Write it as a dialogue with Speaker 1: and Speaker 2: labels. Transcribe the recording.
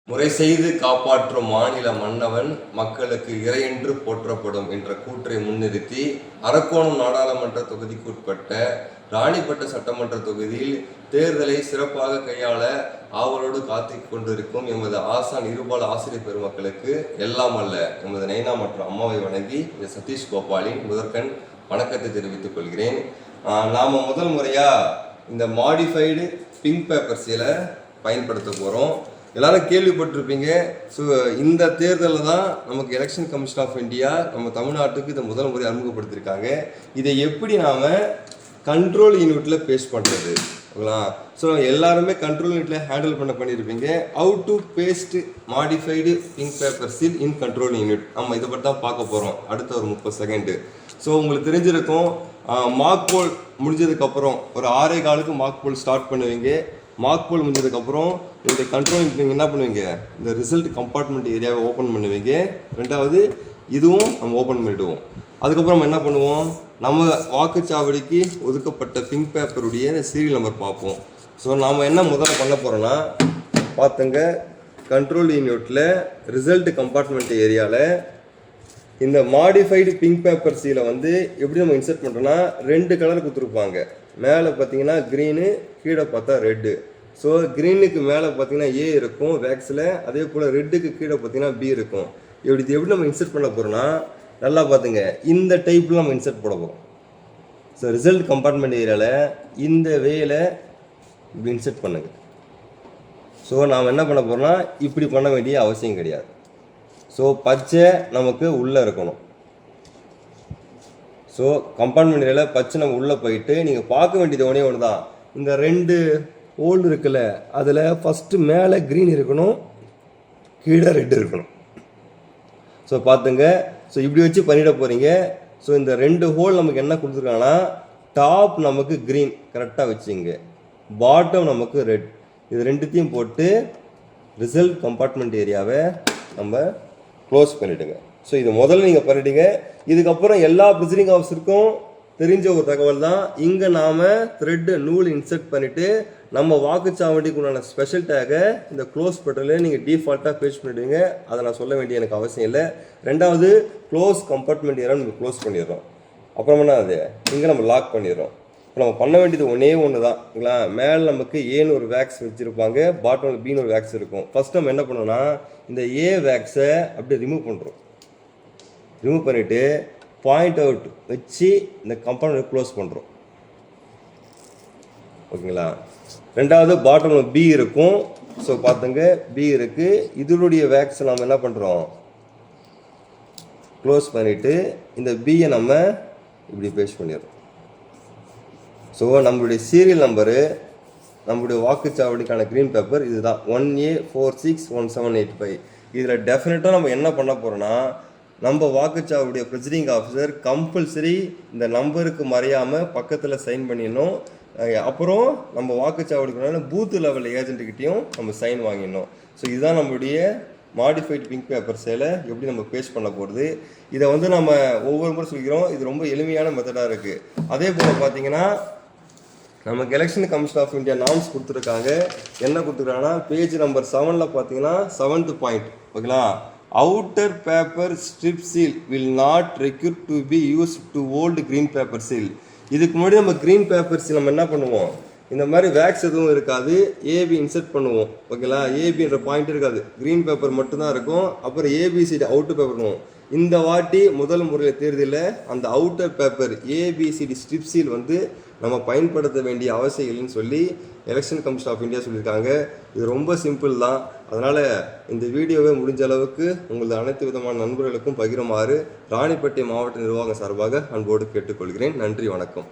Speaker 1: முறை செய்து காப்பாற்றும் மாநில மன்னவன் மக்களுக்கு இறையென்று போற்றப்படும் என்ற கூற்றை முன்னிறுத்தி அரக்கோணம் நாடாளுமன்ற தொகுதிக்குட்பட்ட ராணிப்பட்ட சட்டமன்ற தொகுதியில் தேர்தலை சிறப்பாக கையாள ஆவலோடு காத்து கொண்டிருக்கும் எமது ஆசான் இருபால் ஆசிரியர் பெருமக்களுக்கு எல்லாம் அல்ல எமது நைனா மற்றும் அம்மாவை வணங்கி சதீஷ் கோபாலின் முதற்கண் வணக்கத்தை தெரிவித்துக் கொள்கிறேன். நாம் முதல் முறையாக இந்த மாடிஃபைடு பிங்க் பேப்பர் சீலை பயன்படுத்த போகிறோம். எல்லாரும் கேள்விப்பட்டிருப்பீங்க. ஸோ இந்த தேர்தலில் தான் நமக்கு எலெக்ஷன் கமிஷன் ஆஃப் இந்தியா நம்ம தமிழ்நாட்டுக்கு இதை முதல் முறை அறிமுகப்படுத்தியிருக்காங்க. இதை எப்படி நாம் கண்ட்ரோல் யூனிட்டில் பேஸ்ட் பண்ணுறது ஓகேங்களா? ஸோ எல்லாருமே கண்ட்ரோல் யூனிட்டில் ஹேண்டில் பண்ணியிருப்பீங்க. How to paste modified pink paper seal in control unit. நம்ம இதை பற்றி தான் பார்க்க போகிறோம் அடுத்த ஒரு 30 செகண்டு. ஸோ உங்களுக்கு தெரிஞ்சிருக்கும், மார்க் போல் முடிஞ்சதுக்கப்புறம் ஒரு 6:15 மார்க் போல் ஸ்டார்ட் பண்ணுவீங்க. மார்க் போல் முடிஞ்சதுக்கப்புறம் இந்த கண்ட்ரோல் நீங்கள் என்ன பண்ணுவீங்க, இந்த ரிசல்ட் கம்பார்ட்மெண்ட் ஏரியாவை ஓப்பன் பண்ணுவீங்க. ரெண்டாவது இதுவும் நம்ம ஓப்பன் பண்ணிவிடுவோம். அதுக்கப்புறம் நம்ம என்ன பண்ணுவோம், நம்ம வாக்குச்சாவடிக்கு ஒதுக்கப்பட்ட பிங்க் பேப்பருடைய சீரியல் நம்பர் பார்ப்போம். ஸோ நாம் என்ன முதல்ல பண்ண போகிறோன்னா பார்த்துங்க, கண்ட்ரோல் யூனிட்டில் ரிசல்ட் கம்பார்ட்மெண்ட் ஏரியாவில் இந்த மாடிஃபைடு பிங்க் பேப்பர் சீலை எப்படி நம்ம இன்சர்ட் பண்ணுறோன்னா 2 கலர் கொடுத்துருப்பாங்க. மேலே பார்த்தீங்கன்னா க்ரீனு, கீழே பார்த்தா ரெட்டு. ஸோ க்ரீனுக்கு மேலே பார்த்தீங்கன்னா ஏ இருக்கும் வேக்ஸில், அதே போல் ரெட்டுக்கு கீழே பார்த்தீங்கன்னா பி இருக்கும். இது எப்படி நம்ம இன்சர்ட் பண்ண போகிறோன்னா நல்லா பார்த்துங்க, இந்த டைப்பில் நம்ம இன்சர்ட் போட போகிறோம். ஸோ ரிசல்ட் கம்பார்ட்மெண்ட் ஏரியாவில் இந்த வேல இப்படி இன்சர்ட் பண்ணுங்க. ஸோ நாம் என்ன பண்ண போகிறோம்னா இப்படி பண்ண வேண்டிய அவசியம் கிடையாது. ஸோ பச்சை நமக்கு உள்ளே இருக்கணும். ஸோ கம்பார்ட்மெண்ட் ஏரியாவில் பச்சை நம்ம உள்ளே போயிட்டு நீங்கள் பார்க்க வேண்டியது ஒன்று தான், இந்த 2 ஹோல் இருக்குல்ல, அதில் ஃபஸ்ட்டு மேலே க்ரீன் இருக்கணும், கீழே ரெட் இருக்கணும். ஸோ பார்த்துங்க, ஸோ இப்படி வச்சு பண்ணிட போகிறீங்க. ஸோ இந்த 2 ஹோல் நமக்கு என்ன கொடுத்துருக்காங்கன்னா, டாப் நமக்கு க்ரீன் கரெக்டாக வச்சுங்க, பாட்டம் நமக்கு ரெட். இது 2த்தையும் போட்டு ரிசல்ட் கம்பார்ட்மெண்ட் ஏரியாவை நம்ம க்ளோஸ் பண்ணிவிடுங்க. ஸோ இது முதல்ல நீங்கள் பண்ணிவிடுங்க. இதுக்கப்புறம் எல்லா ப்ரிசைடிங் ஆஃபீஸருக்கும் தெரிஞ்ச ஒரு தகவல் தான், இங்கே நாம் த்ரெட்டு நூல் இன்சர்ட் பண்ணிவிட்டு நம்ம வாக்குச்சாவடிக்கு உண்டான ஸ்பெஷல் டேகை இந்த க்ளோஸ் பட்டனில் நீங்கள் டிஃபால்ட்டாக பேஸ்ட் பண்ணிவிடுவீங்க. அதை நான் சொல்ல வேண்டிய எனக்கு அவசியம் இல்லை. ரெண்டாவது க்ளோஸ் கம்பார்ட்மெண்ட் ஏரியா நம்ம க்ளோஸ் பண்ணிடுறோம். அப்புறமா அது இங்கே நம்ம லாக் பண்ணிடுறோம். இப்போ நம்ம பண்ண வேண்டியது ஒன்று தான்ங்களா, மேலே நமக்கு ஏன்னு ஒரு வேக்ஸ் வச்சுருப்பாங்க, பாட்டமில் பின்னு ஒரு வேக்ஸ் இருக்கும். ஃபஸ்ட் நம்ம என்ன பண்ணோம்னா இந்த ஏ வேக்ஸை அப்படியே ரிமூவ் பண்ணுறோம். ரிமூவ் பண்ணிவிட்டு பாயிண்ட் அவுட் வச்சு இந்த கம்பார்ட்மெண்ட் க்ளோஸ் பண்ணுறோம். ஓகேங்களா? ரெண்டாவது பாட்டமில் பி இருக்கும். ஸோ பார்த்துங்க, பி இருக்குது. இதனுடைய வேக்ஸை நம்ம என்ன பண்ணுறோம், க்ளோஸ் பண்ணிவிட்டு இந்த பியை நம்ம இப்படி பேஸ்ட் பண்ணிடுறோம். ஸோ நம்மளுடைய சீரியல் நம்பரு, நம்மளுடைய வாக்குச்சாவடிக்கான க்ரீன் பேப்பர் இதுதான், 1A461785. இதில் டெஃபினட்டாக நம்ம என்ன பண்ண போகிறோன்னா, நம்ம வாக்குச்சாவடிய ப்ரிசைடிங் ஆஃபீஸர் கம்பல்சரி இந்த நம்பருக்கு மறையாமல் பக்கத்தில் சைன் பண்ணிடணும். அப்புறம் நம்ம வாக்குச்சாவடிக்கு பூத்து லெவல் ஏஜென்ட்டுக்கிட்டையும் நம்ம சைன் வாங்கிடணும். ஸோ இதுதான் நம்மளுடைய மாடிஃபைட் பிங்க் பேப்பர் சேலை எப்படி நம்ம பேஸ்ட் பண்ண போகிறது. இதை நம்ம ஒவ்வொரு முறை சொல்லிக்கிறோம், இது ரொம்ப எளிமையான மெத்தடாக இருக்குது. அதே போல் பார்த்தீங்கன்னா நமக்கு election commission of India norms கொடுத்துருக்காங்க. என்ன கொடுத்துருக்காங்கன்னா பேஜ் நம்பர் 7ல் பார்த்தீங்கன்னா 7th பாயிண்ட் ஓகேங்களா, outer paper strip seal will not require to be use to hold green paper seal. இதுக்கு முன்னாடி நம்ம க்ரீன் பேப்பர் சீல் நம்ம என்ன பண்ணுவோம், இந்த மாதிரி வேக்ஸ் எதுவும் இருக்காது, ஏபி இன்சர்ட் பண்ணுவோம் ஓகேங்களா. ஏபின்ற பாயிண்ட் இருக்காது, க்ரீன் பேப்பர் மட்டும்தான் இருக்கும். அப்புறம் ஏபிசிடி அவுட்டர் பேப்பர் பண்ணுவோம். இந்த வாட்டி முதல் முறையில் தேர்தலில் அந்த outer paper ABCD strip seal நம்ம பயன்படுத்த வேண்டிய அவசியம் இல்லைன்னு சொல்லி எலெக்ஷன் கமிஷன் ஆஃப் இந்தியா சொல்லியிருக்காங்க. இது ரொம்ப சிம்பிள் தான். அதனால் இந்த வீடியோவை முடிஞ்ச அளவுக்கு உங்களது அனைத்து விதமான நண்பர்களுக்கும் பகிருமாறு ராணிப்பேட்டை மாவட்ட நிர்வாகம் சார்பாக அன்போடு கேட்டுக்கொள்கிறேன். நன்றி, வணக்கம்.